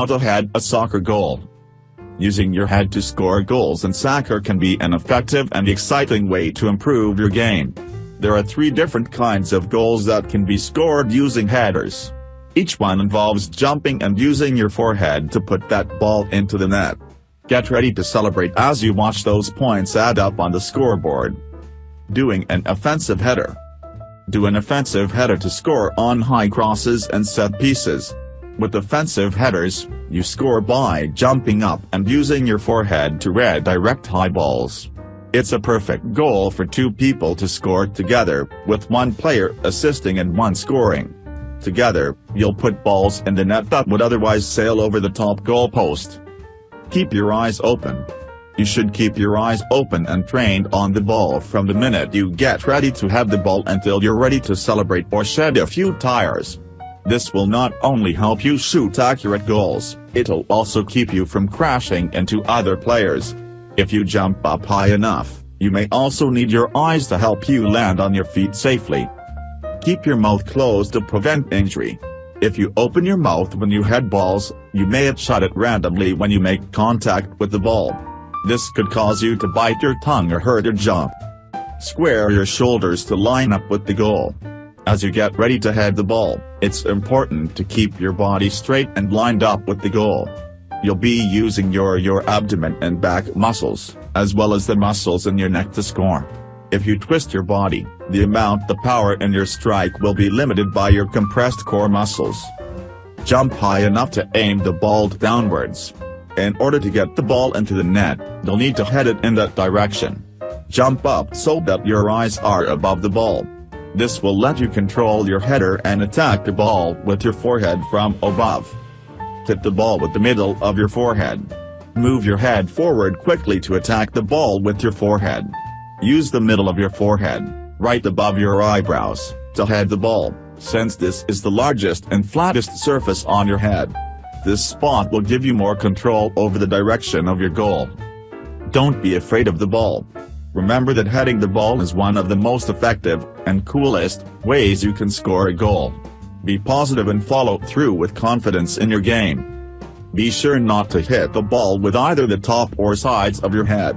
How to head a soccer goal. Using your head to score goals in soccer can be an effective and exciting way to improve your game. There are 3 different kinds of goals that can be scored using headers. Each one involves jumping and using your forehead to put that ball into the net. Get ready to celebrate as you watch those points add up on the scoreboard. Doing an offensive header. Do an offensive header to score on high crosses and set pieces. With offensive headers, you score by jumping up and using your forehead to redirect high balls. It's a perfect goal for 2 people to score together, with 1 player assisting and 1 scoring. Together, you'll put balls in the net that would otherwise sail over the top goalpost. Keep your eyes open. You should keep your eyes open and trained on the ball from the minute you get ready to have the ball until you're ready to celebrate or shed a few tires. This will not only help you shoot accurate goals, it'll also keep you from crashing into other players. If you jump up high enough, you may also need your eyes to help you land on your feet safely. Keep your mouth closed to prevent injury. If you open your mouth when you head balls, you may shut it randomly when you make contact with the ball. This could cause you to bite your tongue or hurt your jaw. Square your shoulders to line up with the goal. As you get ready to head the ball, it's important to keep your body straight and lined up with the goal. You'll be using your abdomen and back muscles, as well as the muscles in your neck to score. If you twist your body, the power in your strike will be limited by your compressed core muscles. Jump high enough to aim the ball downwards. In order to get the ball into the net, you'll need to head it in that direction. Jump up so that your eyes are above the ball. This will let you control your header and attack the ball with your forehead from above. Hit the ball with the middle of your forehead. Move your head forward quickly to attack the ball with your forehead. Use the middle of your forehead, right above your eyebrows, to head the ball, since this is the largest and flattest surface on your head. This spot will give you more control over the direction of your goal. Don't be afraid of the ball. Remember that heading the ball is one of the most effective and coolest ways you can score a goal. Be positive and follow through with confidence in your game. Be sure not to hit the ball with either the top or sides of your head.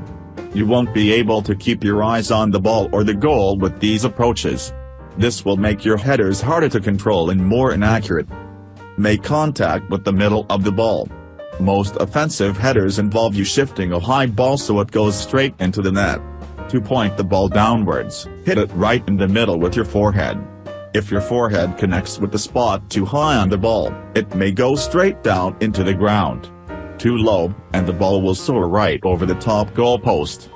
You won't be able to keep your eyes on the ball or the goal with these approaches. This will make your headers harder to control and more inaccurate. Make contact with the middle of the ball. Most offensive headers involve you shifting a high ball so it goes straight into the net. To point the ball downwards, hit it right in the middle with your forehead. If your forehead connects with the spot too high on the ball, it may go straight down into the ground. Too low, and the ball will soar right over the top goalpost.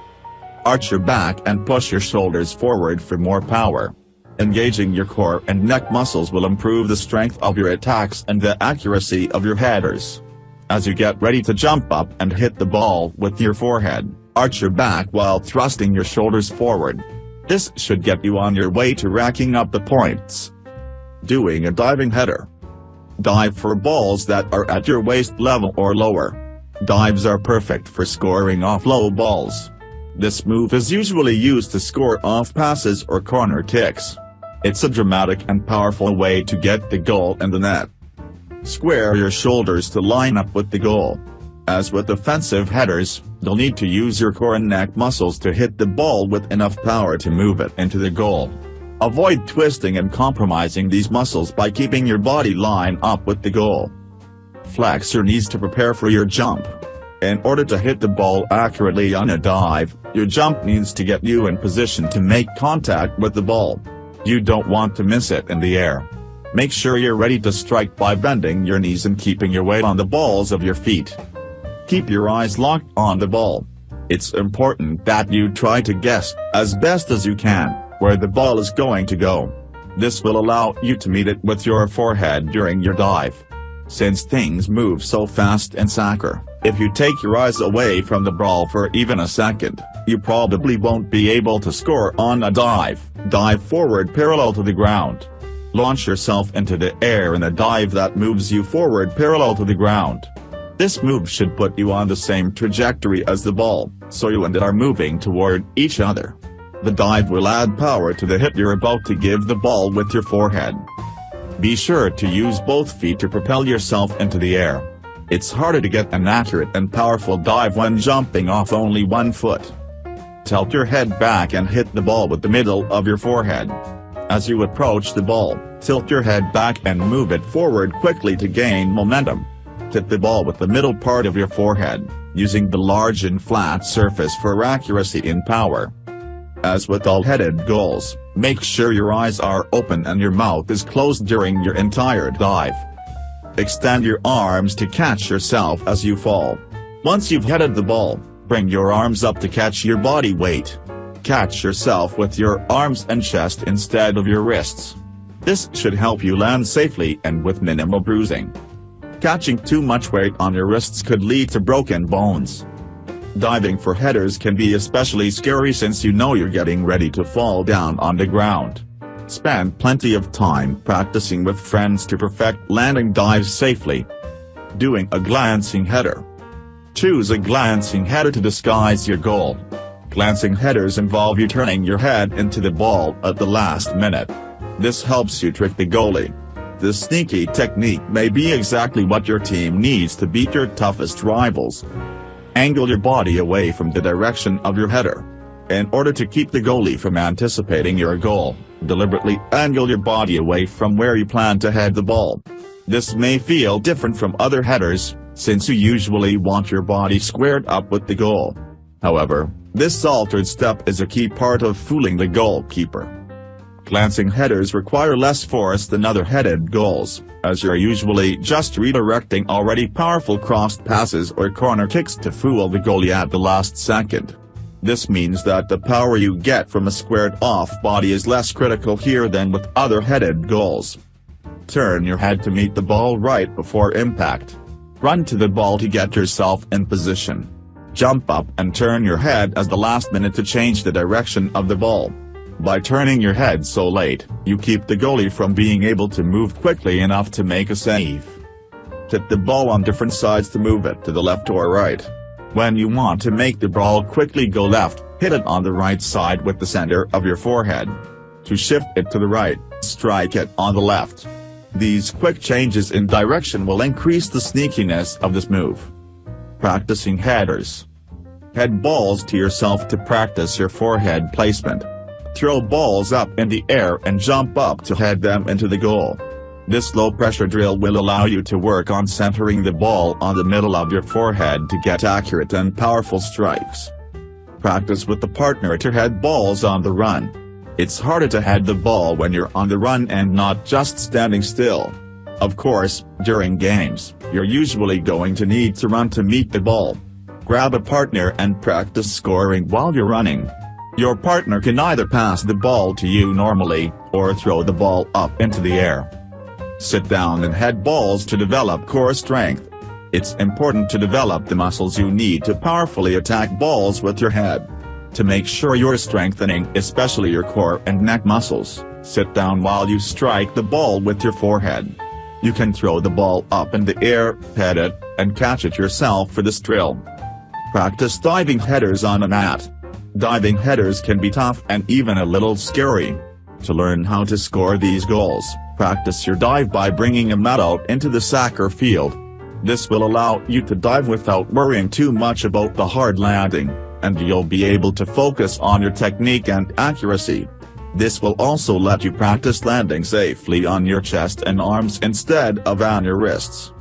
Arch your back and push your shoulders forward for more power. Engaging your core and neck muscles will improve the strength of your attacks and the accuracy of your headers. As you get ready to jump up and hit the ball with your forehead, arch your back while thrusting your shoulders forward. This should get you on your way to racking up the points. Doing a diving header. Dive for balls that are at your waist level or lower. Dives are perfect for scoring off low balls. This move is usually used to score off passes or corner kicks. It's a dramatic and powerful way to get the goal in the net. Square your shoulders to line up with the goal. As with offensive headers, you'll need to use your core and neck muscles to hit the ball with enough power to move it into the goal. Avoid twisting and compromising these muscles by keeping your body line up with the goal. Flex your knees to prepare for your jump. In order to hit the ball accurately on a dive, your jump needs to get you in position to make contact with the ball. You don't want to miss it in the air. Make sure you're ready to strike by bending your knees and keeping your weight on the balls of your feet. Keep your eyes locked on the ball. It's important that you try to guess, as best as you can, where the ball is going to go. This will allow you to meet it with your forehead during your dive. Since things move so fast in soccer, if you take your eyes away from the ball for even a second, you probably won't be able to score on a dive. Dive forward parallel to the ground. Launch yourself into the air in a dive that moves you forward parallel to the ground. This move should put you on the same trajectory as the ball, so you and it are moving toward each other. The dive will add power to the hit you're about to give the ball with your forehead. Be sure to use both feet to propel yourself into the air. It's harder to get an accurate and powerful dive when jumping off only one foot. Tilt your head back and hit the ball with the middle of your forehead. As you approach the ball, tilt your head back and move it forward quickly to gain momentum. Hit the ball with the middle part of your forehead, using the large and flat surface for accuracy and power. As with all headed goals, make sure your eyes are open and your mouth is closed during your entire dive. Extend your arms to catch yourself as you fall. Once you've headed the ball, bring your arms up to catch your body weight. Catch yourself with your arms and chest instead of your wrists. This should help you land safely and with minimal bruising. Catching too much weight on your wrists could lead to broken bones. Diving for headers can be especially scary since you know you're getting ready to fall down on the ground. Spend plenty of time practicing with friends to perfect landing dives safely. Doing a glancing header. Choose a glancing header to disguise your goal. Glancing headers involve you turning your head into the ball at the last minute. This helps you trick the goalie. This sneaky technique may be exactly what your team needs to beat your toughest rivals. Angle your body away from the direction of your header. In order to keep the goalie from anticipating your goal, deliberately angle your body away from where you plan to head the ball. This may feel different from other headers, since you usually want your body squared up with the goal. However, this altered step is a key part of fooling the goalkeeper. Glancing headers require less force than other headed goals, as you're usually just redirecting already powerful crossed passes or corner kicks to fool the goalie at the last second. This means that the power you get from a squared-off body is less critical here than with other headed goals. Turn your head to meet the ball right before impact. Run to the ball to get yourself in position. Jump up and turn your head as the last minute to change the direction of the ball. By turning your head so late, you keep the goalie from being able to move quickly enough to make a save. Tip the ball on different sides to move it to the left or right. When you want to make the ball quickly go left, hit it on the right side with the center of your forehead. To shift it to the right, strike it on the left. These quick changes in direction will increase the sneakiness of this move. Practicing headers. Head balls to yourself to practice your forehead placement. Throw balls up in the air and jump up to head them into the goal. This low-pressure drill will allow you to work on centering the ball on the middle of your forehead to get accurate and powerful strikes. Practice with the partner to head balls on the run. It's harder to head the ball when you're on the run and not just standing still. Of course, during games, you're usually going to need to run to meet the ball. Grab a partner and practice scoring while you're running. Your partner can either pass the ball to you normally, or throw the ball up into the air. Sit down and head balls to develop core strength. It's important to develop the muscles you need to powerfully attack balls with your head. To make sure you're strengthening especially your core and neck muscles, sit down while you strike the ball with your forehead. You can throw the ball up in the air, head it, and catch it yourself for this drill. Practice diving headers on a mat. Diving headers can be tough and even a little scary. To learn how to score these goals, practice your dive by bringing a mat out into the soccer field. This will allow you to dive without worrying too much about the hard landing, and you'll be able to focus on your technique and accuracy. This will also let you practice landing safely on your chest and arms instead of on your wrists.